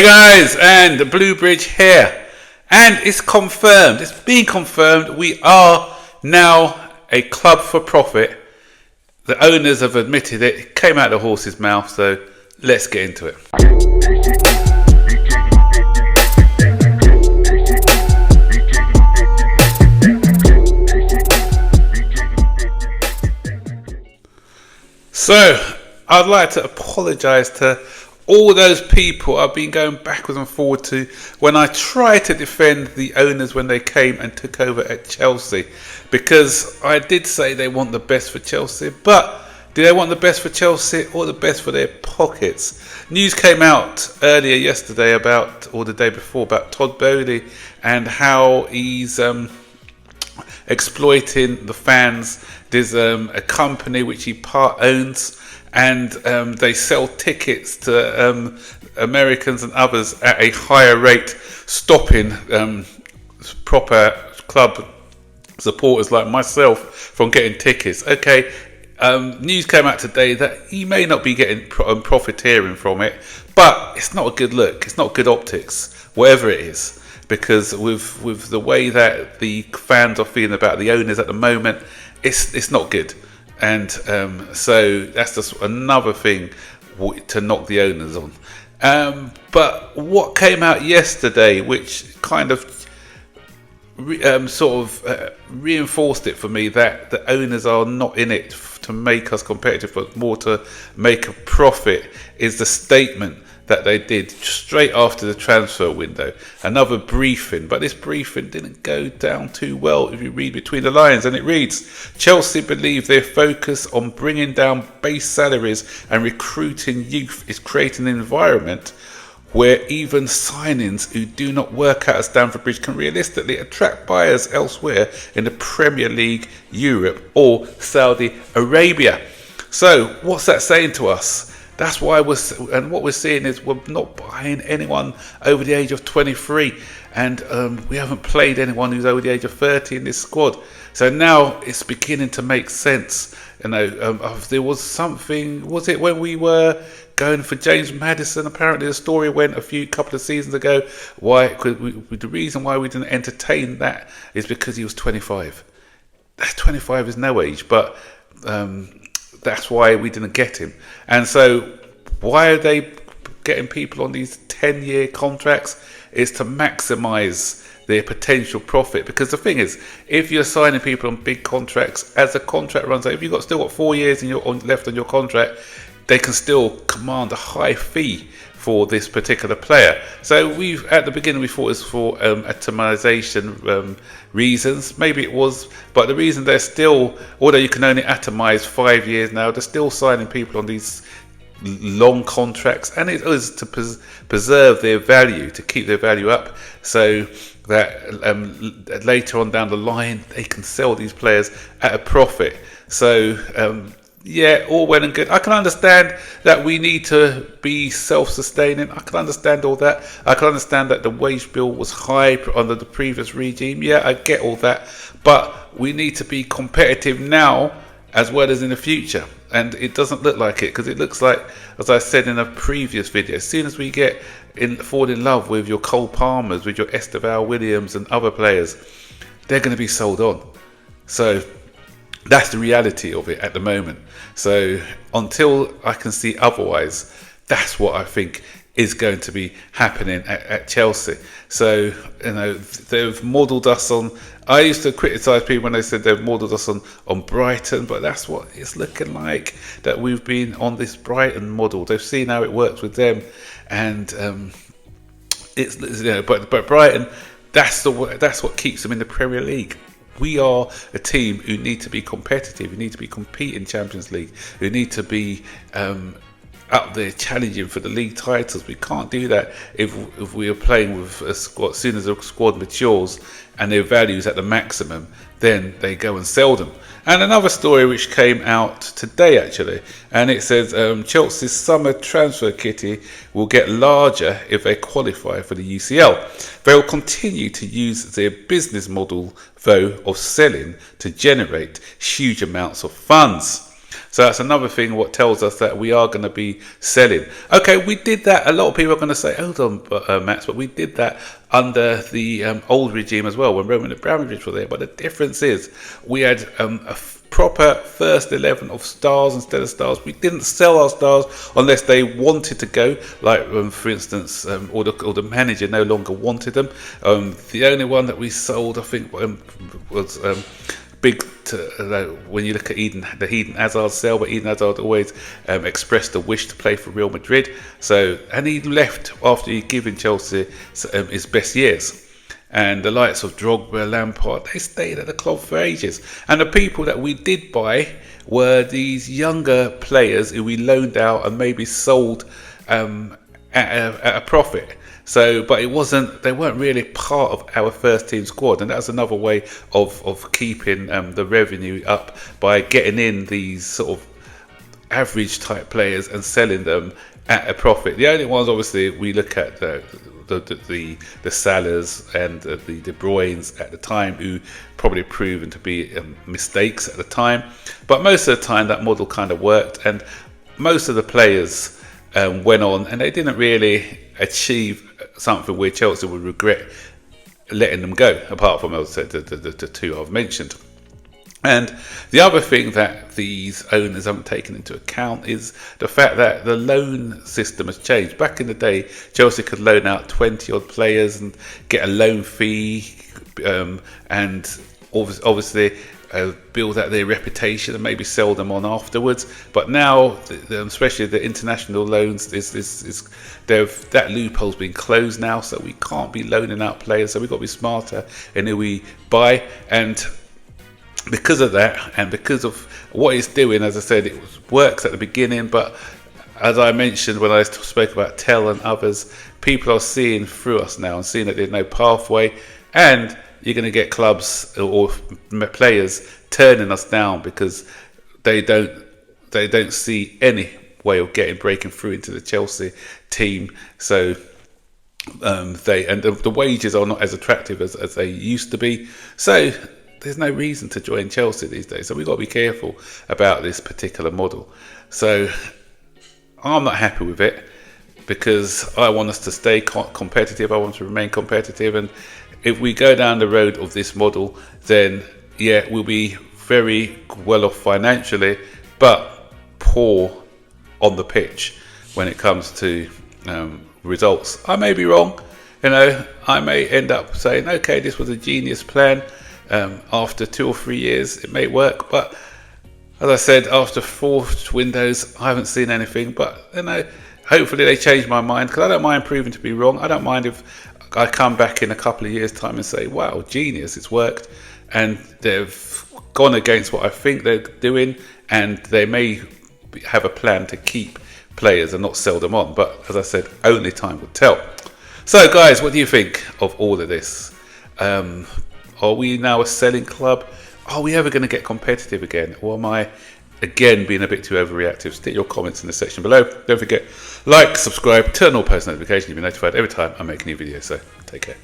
Hey guys, and the Blue Bridge here, and it's confirmed, it's been confirmed, we are now a club for profit. The owners have admitted it, it came out of the horse's mouth, so let's get into it. So, I'd like to apologise to all those people I've been going backwards and forward to when I tried to defend the owners when they came and took over at Chelsea, because I did say they want the best for Chelsea, but do they want the best for Chelsea or the best for their pockets? News came out earlier yesterday about, or the day before, about Todd Boehly and how he's exploiting the fans. There's a company which he part owns, and they sell tickets to Americans and others at a higher rate, stopping proper club supporters like myself from getting tickets. Okay, news came out today that he may not be getting profiteering from it, but it's not a good look. It's not good optics, whatever it is, because with the way that the fans are feeling about the owners at the moment, it's not good. And so that's just another thing to knock the owners on. But what came out yesterday, which kind of reinforced it for me, that the owners are not in it to make us competitive, but more to make a profit, is the statement that they did straight after the transfer window. Another briefing, but this briefing didn't go down too well if you read between the lines, and it reads: Chelsea believe their focus on bringing down base salaries and recruiting youth is creating an environment where even signings who do not work out at Stamford Bridge can realistically attract buyers elsewhere in the Premier League, Europe or Saudi Arabia. So what's that saying to us? That's why what we're seeing is we're not buying anyone over the age of 23, and we haven't played anyone who's over the age of 30 in this squad. So now it's beginning to make sense. There was something, was it when we were going for James Maddison? Apparently the story went a couple of seasons ago. The reason why we didn't entertain that is because he was 25. 25 is no age, but that's why we didn't get him. And so why are they getting people on these 10-year contracts? Is to maximize their potential profit. Because the thing is, if you're signing people on big contracts, as the contract runs out, if you've still got 4 years left on your contract, they can still command a high fee for this particular player. So at the beginning we thought it was for atomization reasons. Maybe it was, but the reason they're still, although you can only atomize 5 years now, they're still signing people on these long contracts, and it is to preserve their value, to keep their value up, so that later on down the line they can sell these players at a profit. So yeah, all well and good. I can understand that we need to be self-sustaining. I can understand all that. I can understand that the wage bill was high under the previous regime. Yeah, I get all that. But we need to be competitive now as well as in the future. And it doesn't look like it, because it looks like, as I said in a previous video, as soon as we fall in love with your Cole Palmers, with your Esteval Williams and other players, they're going to be sold on. So that's the reality of it at the moment. So until I can see otherwise, that's what I think is going to be happening at Chelsea. So, they've modelled us on, I used to criticise people when they said they've modelled us on Brighton, but that's what it's looking like, that we've been on this Brighton model. They've seen how it works with them, and but Brighton, that's what keeps them in the Premier League. We are a team who need to be competitive, who need to be competing Champions League, who need to be up there challenging for the league titles. We can't do that if we are playing with a squad. As soon as a squad matures and their values at the maximum, then they go and sell them. And another story which came out today actually, and it says Chelsea's summer transfer kitty will get larger if they qualify for the UCL. They will continue to use their business model, though, of selling to generate huge amounts of funds. So that's another thing what tells us that we are going to be selling. Okay, we did that. A lot of people are going to say, hold on, Max, but we did that under the old regime as well when Roman Abramovich was there. But the difference is we had a proper first 11 of stars instead of stars. We didn't sell our stars unless they wanted to go, like for instance, or the manager no longer wanted them. The only one that we sold, I think, was big when you look at the Eden Hazard sale, but Eden Hazard always expressed a wish to play for Real Madrid. So, and he left after he'd given Chelsea his best years. And the likes of Drogba, Lampard, they stayed at the club for ages. And the people that we did buy were these younger players who we loaned out and maybe sold at a profit. So, but they weren't really part of our first team squad. And that's another way of keeping the revenue up, by getting in these sort of average type players and selling them at a profit. The only ones, obviously, we look at the Salahs and the De Bruynes at the time, who probably proven to be mistakes at the time. But most of the time that model kind of worked, and most of the players went on and they didn't really achieve something where Chelsea would regret letting them go, apart from, as I said, the two I've mentioned. And the other thing that these owners haven't taken into account is the fact that the loan system has changed. Back in the day, Chelsea could loan out 20 odd players and get a loan fee, and obviously build out their reputation and maybe sell them on afterwards. But now, especially the international loans, that loophole's been closed now, so we can't be loaning out players. So we've got to be smarter in who we buy. And because of that, and because of what it's doing, as I said, it works at the beginning, but as I mentioned when I spoke about Tell and others, people are seeing through us now and seeing that there's no pathway, and you're going to get clubs or players turning us down because they don't see any way of breaking through into the Chelsea team. So the wages are not as attractive as they used to be. So there's no reason to join Chelsea these days. So we've got to be careful about this particular model. So I'm not happy with it, because I want us to stay competitive. I want to remain competitive. And if we go down the road of this model, then yeah, we'll be very well off financially, but poor on the pitch when it comes to results. I may be wrong. I may end up saying, okay, this was a genius plan. After 2 or 3 years, it may work, but as I said, after 4 windows, I haven't seen anything. But hopefully they change my mind, because I don't mind proving to be wrong. I don't mind if I come back in a couple of years' time and say, "Wow, genius, it's worked," and they've gone against what I think they're doing, and they may have a plan to keep players and not sell them on. But as I said, only time will tell. So, guys, what do you think of all of this? Are we now a selling club? Are we ever going to get competitive again? Or am I, again, being a bit too overreactive? Stick your comments in the section below. Don't forget, like, subscribe, turn on post notifications to be notified every time I make a new video. So, take care.